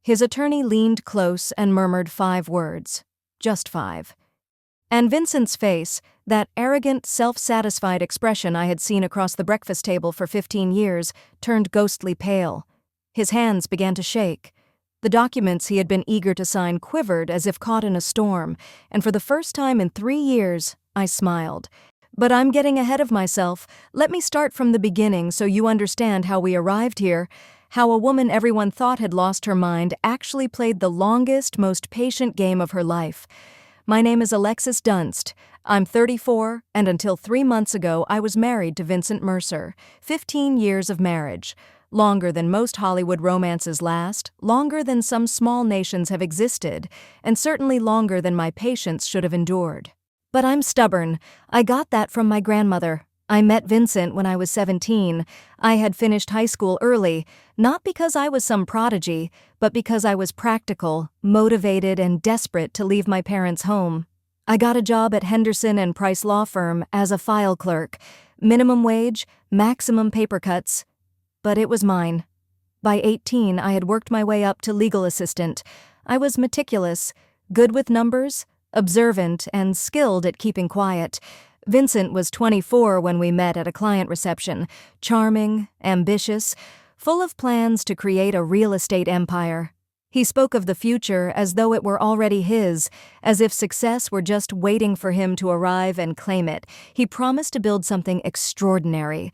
His attorney leaned close and murmured 5 words. Just 5. And Vincent's face, that arrogant, self-satisfied expression I had seen across the breakfast table for 15 years, turned ghostly pale. His hands began to shake. The documents he had been eager to sign quivered as if caught in a storm, and for the first time in 3 years, I smiled. But I'm getting ahead of myself. Let me start from the beginning so you understand how we arrived here, how a woman everyone thought had lost her mind actually played the longest, most patient game of her life. My name is Alexis Dunst. I'm 34, and until 3 months ago, I was married to Vincent Mercer. 15 years of marriage. Longer than most Hollywood romances last, longer than some small nations have existed, and certainly longer than my patience should have endured. But I'm stubborn. I got that from my grandmother. I met Vincent when I was 17. I had finished high school early, not because I was some prodigy, but because I was practical, motivated, and desperate to leave my parents' home. I got a job at Henderson and Price Law Firm as a file clerk. Minimum wage, maximum paper cuts. But it was mine. By 18, I had worked my way up to legal assistant. I was meticulous, good with numbers, observant, and skilled at keeping quiet. Vincent was 24 when we met at a client reception, charming, ambitious, full of plans to create a real estate empire. He spoke of the future as though it were already his, as if success were just waiting for him to arrive and claim it. He promised to build something extraordinary.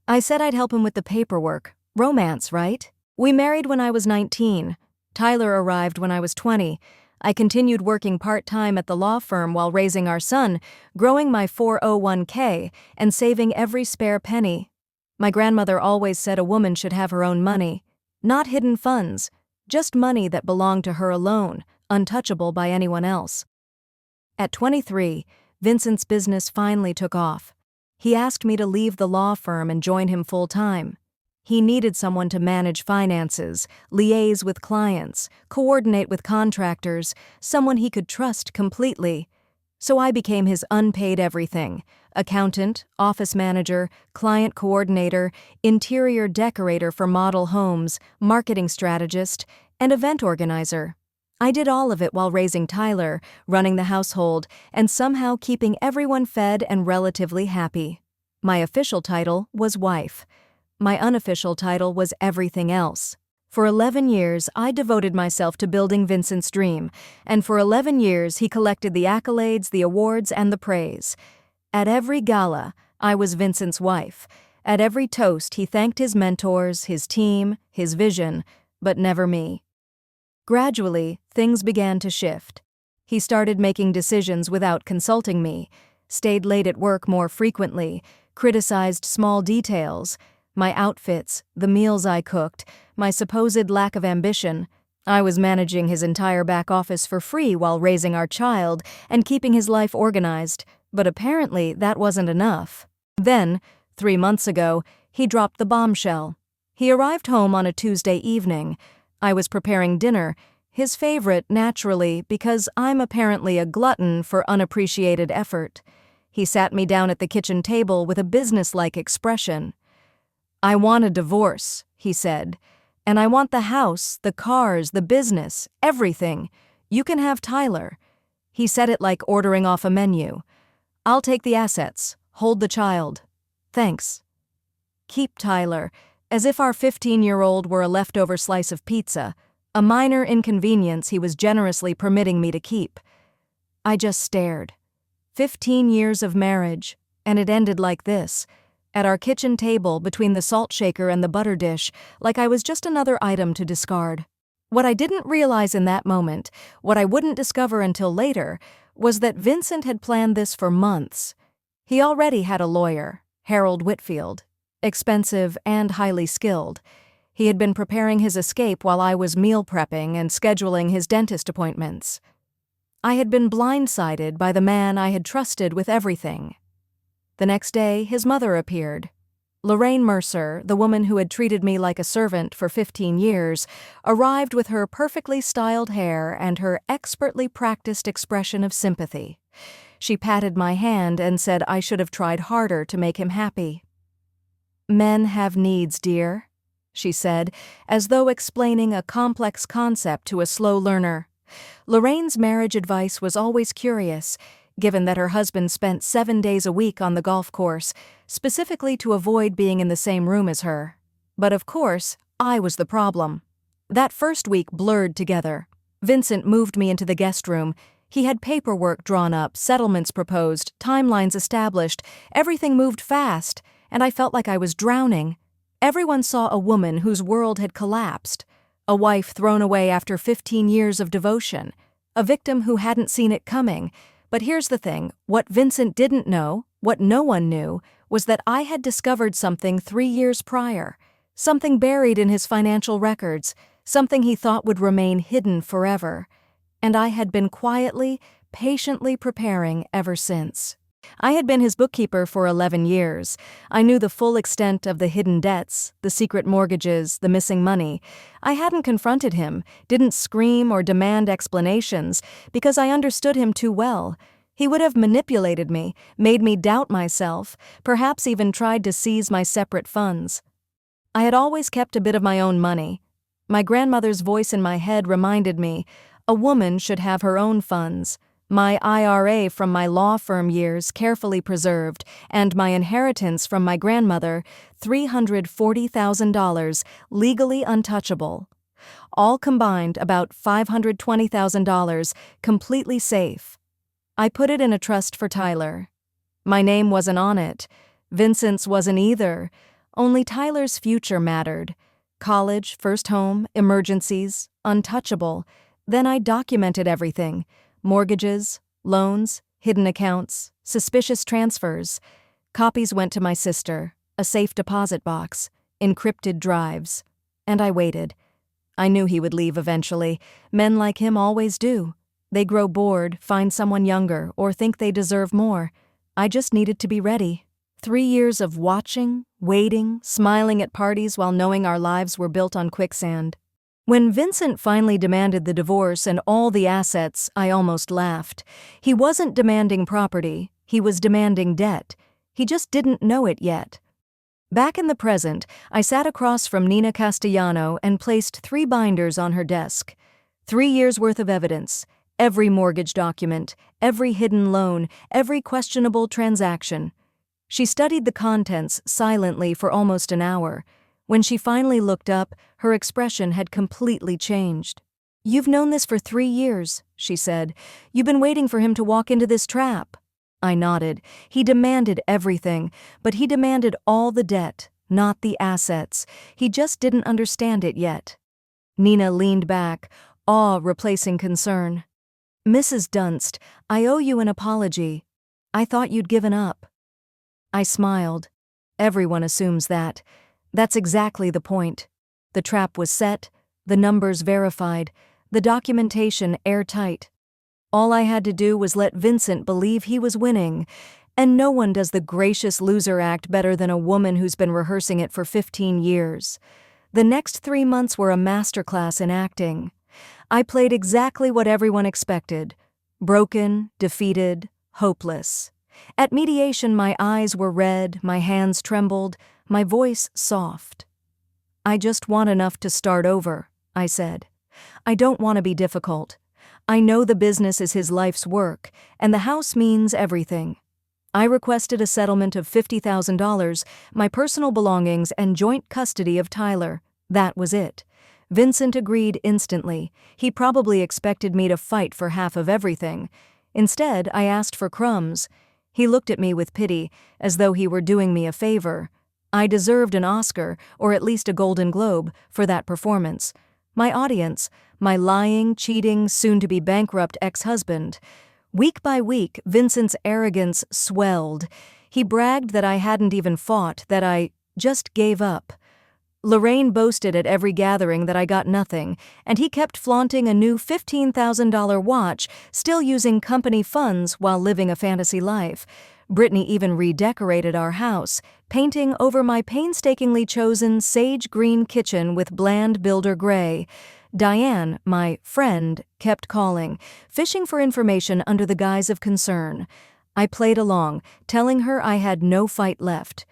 I said I'd help him with the paperwork. Romance, right? We married when I was 19. Tyler arrived when I was 20. I continued working part-time at the law firm while raising our son, growing my 401k, and saving every spare penny. My grandmother always said a woman should have her own money. Not hidden funds, just money that belonged to her alone, untouchable by anyone else. At 23, Vincent's business finally took off. He asked me to leave the law firm and join him full-time. He needed someone to manage finances, liaise with clients, coordinate with contractors, someone he could trust completely. So I became his unpaid everything: accountant, office manager, client coordinator, interior decorator for model homes, marketing strategist, and event organizer. I did all of it while raising Tyler, running the household, and somehow keeping everyone fed and relatively happy. My official title was wife. My unofficial title was everything else. For 11 years, I devoted myself to building Vincent's dream, and for 11 years he collected the accolades, the awards, and the praise. At every gala, I was Vincent's wife. At every toast, he thanked his mentors, his team, his vision, but never me. Gradually, things began to shift. He started making decisions without consulting me, stayed late at work more frequently, criticized small details, my outfits, the meals I cooked, my supposed lack of ambition. I was managing his entire back office for free while raising our child and keeping his life organized, but apparently that wasn't enough. Then, 3 months ago, he dropped the bombshell. He arrived home on a Tuesday evening. I was preparing dinner, his favorite, naturally, because I'm apparently a glutton for unappreciated effort. He sat me down at the kitchen table with a businesslike expression. "I want a divorce," he said, "and I want the house, the cars, the business, everything. You can have Tyler." He said it like ordering off a menu. "I'll take the assets, hold the child. Thanks. Keep Tyler," as if our 15-year-old were a leftover slice of pizza, a minor inconvenience he was generously permitting me to keep. I just stared. 15 years of marriage, and it ended like this. At our kitchen table between the salt shaker and the butter dish, like I was just another item to discard. What I didn't realize in that moment, what I wouldn't discover until later, was that Vincent had planned this for months. He already had a lawyer, Harold Whitfield, expensive and highly skilled. He had been preparing his escape while I was meal prepping and scheduling his dentist appointments. I had been blindsided by the man I had trusted with everything. The next day, his mother appeared. Lorraine Mercer, the woman who had treated me like a servant for 15 years, arrived with her perfectly styled hair and her expertly practiced expression of sympathy. She patted my hand and said I should have tried harder to make him happy. "Men have needs, dear." she said, as though explaining a complex concept to a slow learner. Lorraine's marriage advice was always curious, given that her husband spent 7 days a week on the golf course, specifically to avoid being in the same room as her. But of course, I was the problem. That first week blurred together. Vincent moved me into the guest room. He had paperwork drawn up, settlements proposed, timelines established. Everything moved fast, and I felt like I was drowning. Everyone saw a woman whose world had collapsed, a wife thrown away after 15 years of devotion, a victim who hadn't seen it coming. But here's the thing, what Vincent didn't know, what no one knew, was that I had discovered something 3 years prior, something buried in his financial records, something he thought would remain hidden forever. And I had been quietly, patiently preparing ever since. I had been his bookkeeper for 11 years. I knew the full extent of the hidden debts, the secret mortgages, the missing money. I hadn't confronted him, didn't scream or demand explanations, because I understood him too well. He would have manipulated me, made me doubt myself, perhaps even tried to seize my separate funds. I had always kept a bit of my own money. My grandmother's voice in my head reminded me, a woman should have her own funds. My IRA from my law firm years carefully preserved, and my inheritance from my grandmother, $340,000, legally untouchable. All combined about $520,000, completely safe. I put it in a trust for Tyler. My name wasn't on it. Vincent's wasn't either. Only Tyler's future mattered. College, first home, emergencies, untouchable. Then I documented everything. Mortgages, loans, hidden accounts, suspicious transfers. Copies went to my sister, a safe deposit box, encrypted drives. And I waited. I knew he would leave eventually. Men like him always do. They grow bored, find someone younger, or think they deserve more. I just needed to be ready. 3 years of watching, waiting, smiling at parties while knowing our lives were built on quicksand. When Vincent finally demanded the divorce and all the assets, I almost laughed. He wasn't demanding property, he was demanding debt. He just didn't know it yet. Back in the present, I sat across from Nina Castellano and placed 3 binders on her desk. 3 years' worth of evidence, every mortgage document, every hidden loan, every questionable transaction. She studied the contents silently for almost an hour. When she finally looked up, her expression had completely changed. "You've known this for 3 years," she said. "You've been waiting for him to walk into this trap." I nodded. He demanded everything, but he demanded all the debt, not the assets. He just didn't understand it yet. Nina leaned back, awe replacing concern. "Mrs. Dunst, I owe you an apology. I thought you'd given up." I smiled. Everyone assumes that. That's exactly the point. The trap was set, the numbers verified, the documentation airtight. All I had to do was let Vincent believe he was winning, and no one does the gracious loser act better than a woman who's been rehearsing it for 15 years. The next 3 months were a masterclass in acting. I played exactly what everyone expected: broken, defeated, hopeless. At mediation, my eyes were red, my hands trembled, my voice soft. "I just want enough to start over," I said. "I don't want to be difficult. I know the business is his life's work, and the house means everything. I requested a settlement of $50,000, my personal belongings, and joint custody of Tyler. That was it. Vincent agreed instantly. He probably expected me to fight for half of everything. Instead, I asked for crumbs. He looked at me with pity, as though he were doing me a favor. I deserved an Oscar, or at least a Golden Globe, for that performance. My audience, my lying, cheating, soon-to-be bankrupt ex-husband. Week by week, Vincent's arrogance swelled. He bragged that I hadn't even fought, that I just gave up. Lorraine boasted at every gathering that I got nothing, and he kept flaunting a new $15,000 watch, still using company funds while living a fantasy life. Brittany even redecorated our house, painting over my painstakingly chosen sage green kitchen with bland builder gray. Diane, my friend, kept calling, fishing for information under the guise of concern. I played along, telling her I had no fight left.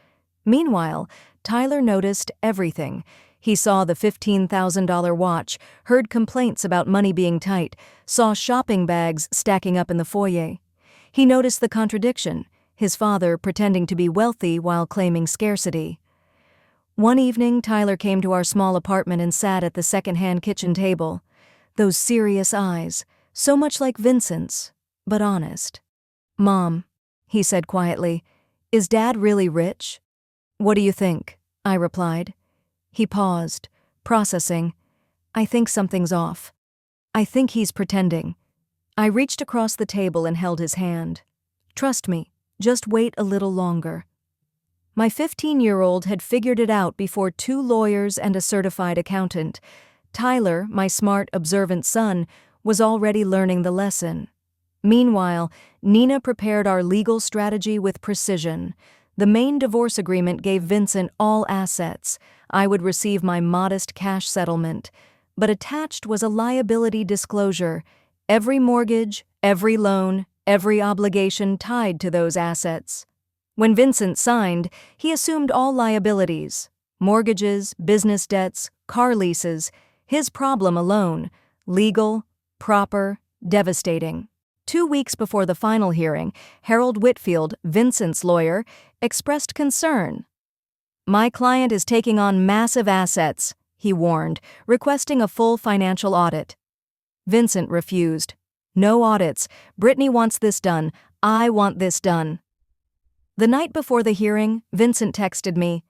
Meanwhile, Tyler noticed everything. He saw the $15,000 watch, heard complaints about money being tight, saw shopping bags stacking up in the foyer. He noticed the contradiction, his father pretending to be wealthy while claiming scarcity. One evening, Tyler came to our small apartment and sat at the second-hand kitchen table. Those serious eyes, so much like Vincent's, but honest. "Mom," he said quietly, "is Dad really rich?" "What do you think?" I replied. He paused, processing. "I think something's off. I think he's pretending." I reached across the table and held his hand. "Trust me, just wait a little longer." My 15-year-old had figured it out before 2 lawyers and a certified accountant. Tyler, my smart, observant son, was already learning the lesson. Meanwhile, Nina prepared our legal strategy with precision. The main divorce agreement gave Vincent all assets. I would receive my modest cash settlement. But attached was a liability disclosure. Every mortgage, every loan, every obligation tied to those assets. When Vincent signed, he assumed all liabilities: mortgages, business debts, car leases. His problem alone: legal, proper, devastating. 2 weeks before the final hearing, Harold Whitfield, Vincent's lawyer, expressed concern. "My client is taking on massive assets," he warned, requesting a full financial audit. Vincent refused. "No audits. Brittany wants this done. I want this done." The night before the hearing, Vincent texted me,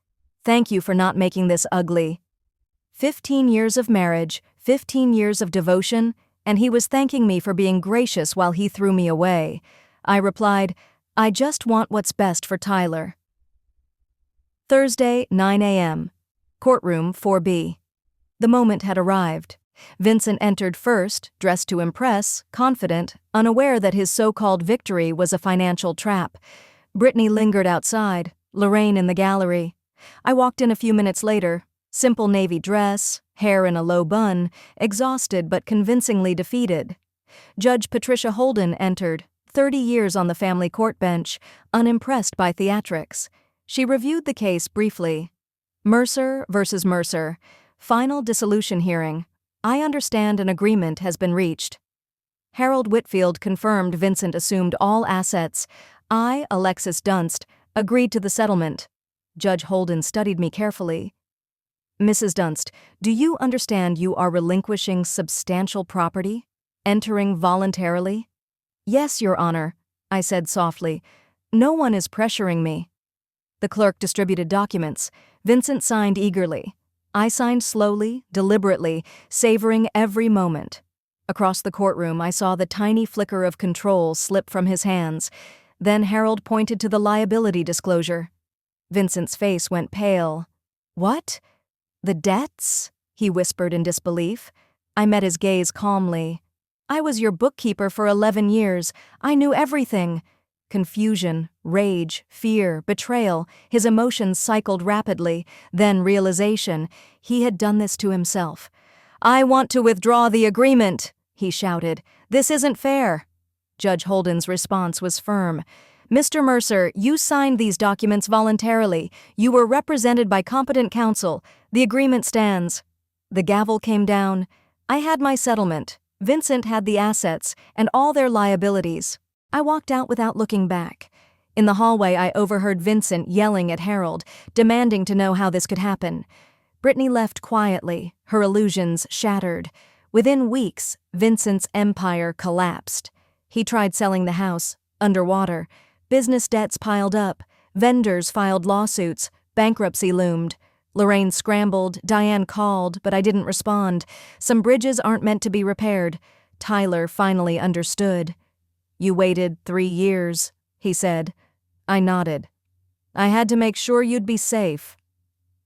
"Thank you for not making this ugly." 15 years of marriage, 15 years of devotion, and he was thanking me for being gracious while he threw me away. I replied, "I just want what's best for Tyler." Thursday, 9 a.m. Courtroom 4B. The moment had arrived. Vincent entered first, dressed to impress, confident, unaware that his so-called victory was a financial trap. Brittany lingered outside, Lorraine in the gallery. I walked in a few minutes later, simple navy dress, hair in a low bun, exhausted but convincingly defeated. Judge Patricia Holden entered, 30 years on the family court bench, unimpressed by theatrics. She reviewed the case briefly. Mercer versus Mercer. Final dissolution hearing. I understand an agreement has been reached. Harold Whitfield confirmed Vincent assumed all assets. I, Alexis Dunst, agreed to the settlement. Judge Holden studied me carefully. "Mrs. Dunst, do you understand you are relinquishing substantial property? Entering voluntarily?" "Yes, Your Honor," I said softly. "No one is pressuring me." The clerk distributed documents. Vincent signed eagerly. I signed slowly, deliberately, savoring every moment. Across the courtroom, I saw the tiny flicker of control slip from his hands. Then Harold pointed to the liability disclosure. Vincent's face went pale. "What? The debts?" he whispered in disbelief. I met his gaze calmly. "I was your bookkeeper for 11 years. I knew everything." Confusion, rage, fear, betrayal, his emotions cycled rapidly, then realization. He had done this to himself. "I want to withdraw the agreement," he shouted. "This isn't fair." Judge Holden's response was firm. "Mr. Mercer, you signed these documents voluntarily. You were represented by competent counsel. The agreement stands." The gavel came down. I had my settlement. Vincent had the assets and all their liabilities. I walked out without looking back. In the hallway, I overheard Vincent yelling at Harold, demanding to know how this could happen. Brittany left quietly, her illusions shattered. Within weeks, Vincent's empire collapsed. He tried selling the house, underwater. Business debts piled up. Vendors filed lawsuits. Bankruptcy loomed. Lorraine scrambled. Diane called, but I didn't respond. Some bridges aren't meant to be repaired. Tyler finally understood. "You waited 3 years," he said. I nodded. "I had to make sure you'd be safe."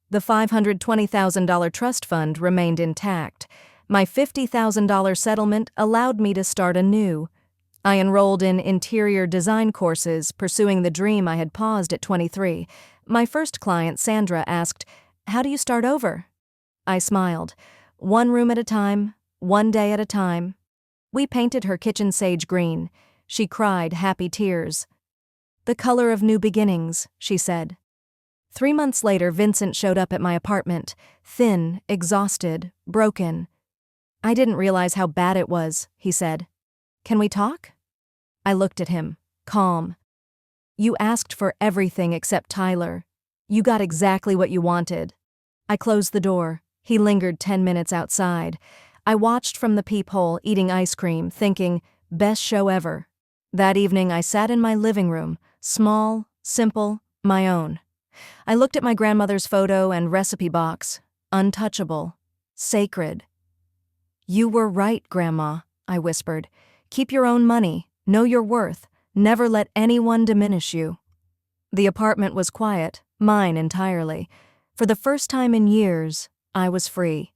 The $520,000 trust fund remained intact. My $50,000 settlement allowed me to start anew. I enrolled in interior design courses, pursuing the dream I had paused at 23. My first client, Sandra, asked, "How do you start over?" I smiled. "One room at a time, one day at a time." We painted her kitchen sage green. She cried happy tears. "The color of new beginnings," she said. 3 months later, Vincent showed up at my apartment, thin, exhausted, broken. "I didn't realize how bad it was," he said. "Can we talk?" I looked at him, calm. "You asked for everything except Tyler. You got exactly what you wanted." I closed the door. He lingered 10 minutes outside. I watched from the peephole, eating ice cream, thinking, best show ever. That evening, I sat in my living room, small, simple, my own. I looked at my grandmother's photo and recipe box, untouchable, sacred. "You were right, Grandma," I whispered. "Keep your own money, know your worth, never let anyone diminish you." The apartment was quiet, mine entirely. For the first time in years, I was free.